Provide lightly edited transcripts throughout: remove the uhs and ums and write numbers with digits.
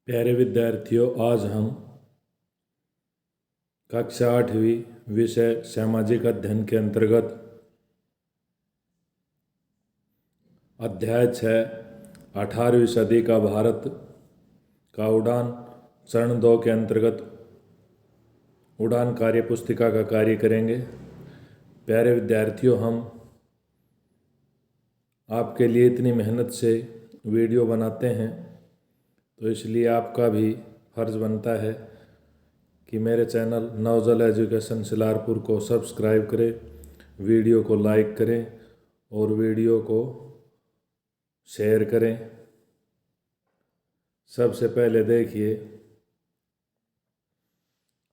प्यारे विद्यार्थियों, आज हम कक्षा 8वीं विषय सामाजिक अध्ययन के अंतर्गत अध्याय 6 18वीं सदी का भारत का उड़ान चरण 2 के अंतर्गत उड़ान कार्य पुस्तिका का कार्य करेंगे। प्यारे विद्यार्थियों, हम आपके लिए इतनी मेहनत से वीडियो बनाते हैं तो इसलिए आपका भी फर्ज बनता है कि मेरे चैनल नवजल एजुकेशन सिलारपुर को सब्सक्राइब करें, वीडियो को लाइक करें और वीडियो को शेयर करें। सबसे पहले देखिए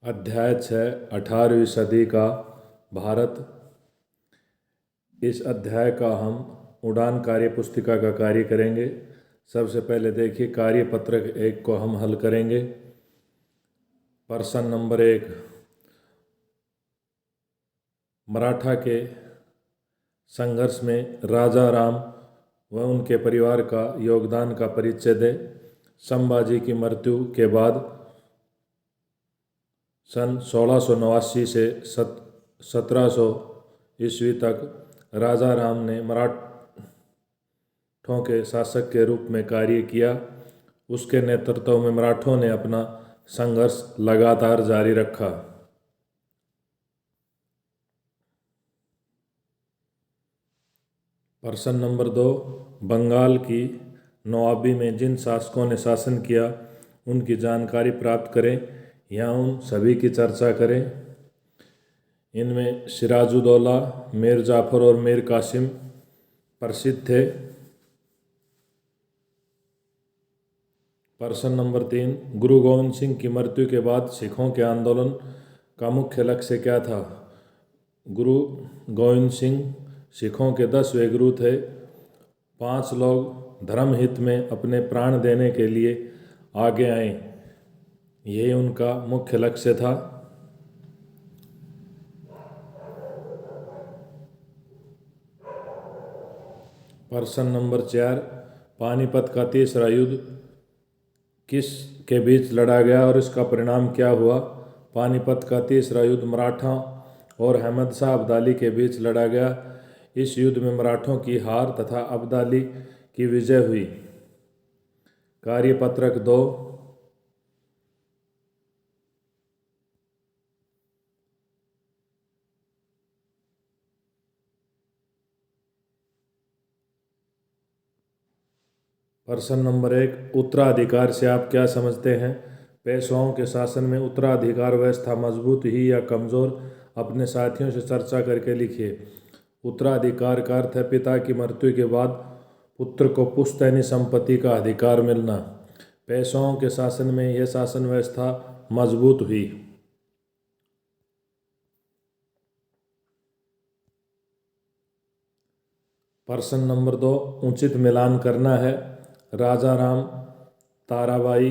अध्याय 6 18वीं सदी का भारत। इस अध्याय का हम उड़ान कार्य पुस्तिका का कार्य करेंगे। सबसे पहले देखिए कार्य पत्रक 1 को हम हल करेंगे। प्रश्न नंबर 1, मराठा के संघर्ष में राजा राम व उनके परिवार का योगदान का परिचय दे। संभाजी की मृत्यु के बाद सन 1689 से 1700 ईस्वी तक राजा राम ने मराठों के शासक के रूप में कार्य किया। उसके नेतृत्व में मराठों ने अपना संघर्ष लगातार जारी रखा। प्रश्न नंबर 2, बंगाल की नवाबी में जिन शासकों ने शासन किया उनकी जानकारी प्राप्त करें। यहाँ उन सभी की चर्चा करें। इनमें सिराजुद्दौला, मीर जाफर और मीर कासिम प्रसिद्ध थे। प्रश्न नंबर 3, गुरु गोविंद सिंह की मृत्यु के बाद सिखों के आंदोलन का मुख्य लक्ष्य क्या था। गुरु गोविंद सिंह सिखों के 10वें गुरु थे। 5 लोग धर्म हित में अपने प्राण देने के लिए आगे आए, यही उनका मुख्य लक्ष्य था। प्रश्न नंबर 4, पानीपत का तीसरा युद्ध किस के बीच लड़ा गया और इसका परिणाम क्या हुआ। पानीपत का तीसरा युद्ध मराठा और अहमद शाह अब्दाली के बीच लड़ा गया। इस युद्ध में मराठों की हार तथा अब्दाली की विजय हुई। कार्यपत्रक 2, प्रश्न नंबर 1, उत्तराधिकार से आप क्या समझते हैं। पेशवाओं के शासन में उत्तराधिकार व्यवस्था मजबूत ही या कमज़ोर, अपने साथियों से चर्चा करके लिखिए। उत्तराधिकार का अर्थ है पिता की मृत्यु के बाद पुत्र को पुश्तैनी संपत्ति का अधिकार मिलना। पेशवाओं के शासन में यह शासन व्यवस्था मजबूत हुई। प्रश्न नंबर 2, उचित मिलान करना है। राजा राम ताराबाई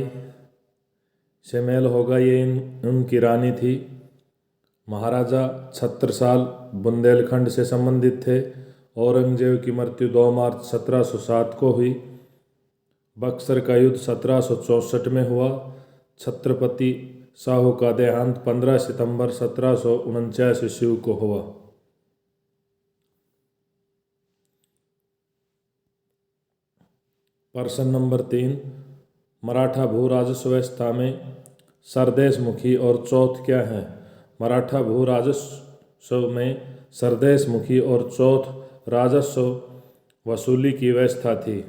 से मेल होगा, ये उनकी रानी थी। महाराजा छत्रसाल बुंदेलखंड से संबंधित थे। औरंगजेब की मृत्यु 2 मार्च 1707 को हुई। बक्सर का युद्ध 1764 में हुआ। छत्रपति शाहू का देहांत 15 सितंबर 1749 ईस्वी को हुआ। प्रश्न नंबर 3, मराठा भू राजस्व व्यवस्था में सरदेशमुखी और चौथ क्या है। मराठा भू राजस्व में सरदेशमुखी और चौथ राजस्व वसूली की व्यवस्था थी।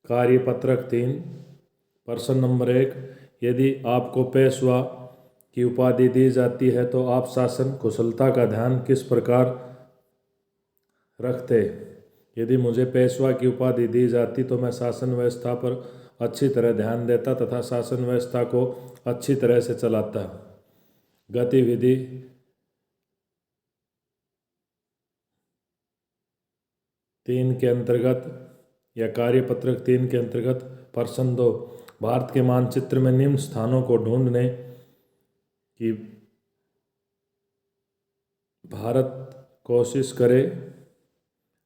कार्यपत्रक 3, प्रश्न नंबर 1, यदि आपको पेशवा की उपाधि दी जाती है तो आप शासन कुशलता का ध्यान किस प्रकार रखते। यदि मुझे पेशवा की उपाधि दी जाती तो मैं शासन व्यवस्था पर अच्छी तरह ध्यान देता तथा शासन व्यवस्था को अच्छी तरह से चलाता। गतिविधि 3 के अंतर्गत या कार्यपत्रक 3 के अंतर्गत प्रश्न 2, भारत के मानचित्र में निम्न स्थानों को ढूंढने की भारत कोशिश करे।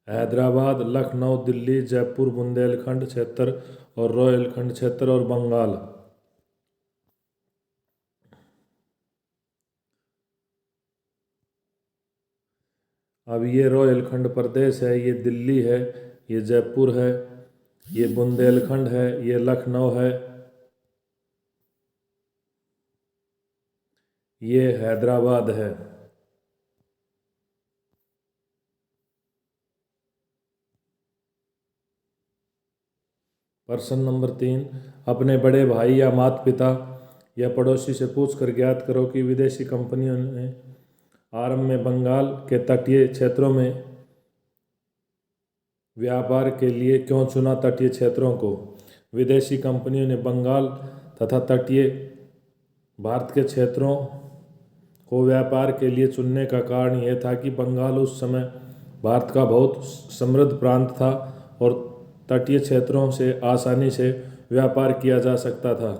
हैदराबाद, लखनऊ, दिल्ली, जयपुर, बुंदेलखंड क्षेत्र और रोहिलखंड क्षेत्र और बंगाल। अब ये रोहिलखंड प्रदेश है, ये दिल्ली है, ये जयपुर है, ये बुंदेलखंड है, ये लखनऊ है, ये हैदराबाद है। प्रश्न नंबर 3, अपने बड़े भाई या माता पिता या पड़ोसी से पूछकर ज्ञात करो कि विदेशी कंपनियों ने आरंभ में बंगाल के तटीय क्षेत्रों में व्यापार के लिए क्यों चुना। तटीय क्षेत्रों को विदेशी कंपनियों ने बंगाल तथा तटीय भारत के क्षेत्रों को व्यापार के लिए चुनने का कारण यह था कि बंगाल उस समय भारत का बहुत समृद्ध प्रांत था और तटीय क्षेत्रों से आसानी से व्यापार किया जा सकता था।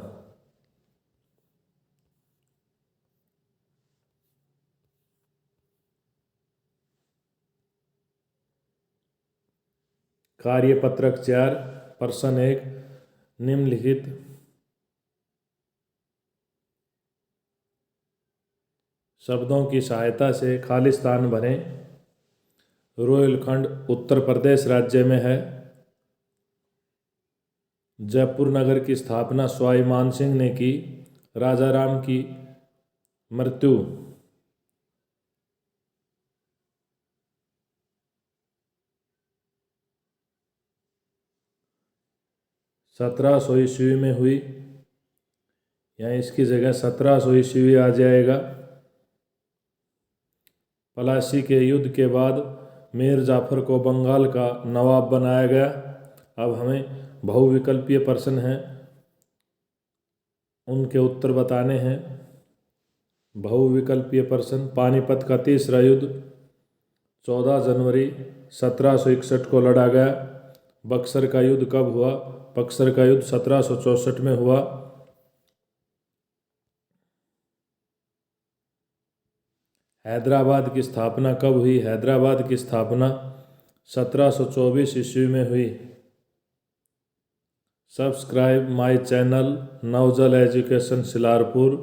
कार्यपत्रक 4, प्रश्न 1, निम्नलिखित शब्दों की सहायता से खाली स्थान भरें। रोहिलखंड उत्तर प्रदेश राज्य में है। जयपुर नगर की स्थापना सवाई मानसिंह ने की। राजाराम की मृत्यु 1700 ईस्वी में हुई, यहाँ इसकी जगह 1700 ईस्वी आ जाएगा। पलासी के युद्ध के बाद मीर जाफर को बंगाल का नवाब बनाया गया। अब हमें बहुविकल्पीय प्रश्न हैं, उनके उत्तर बताने हैं। बहुविकल्पीय प्रश्न, पानीपत का तीसरा युद्ध 14 जनवरी 1761 को लड़ा गया। बक्सर का युद्ध कब हुआ। बक्सर का युद्ध 1764 में हुआ। हैदराबाद की स्थापना कब हुई। हैदराबाद की स्थापना 1724 ईस्वी में हुई। Subscribe my channel Navjal Education Silarpur.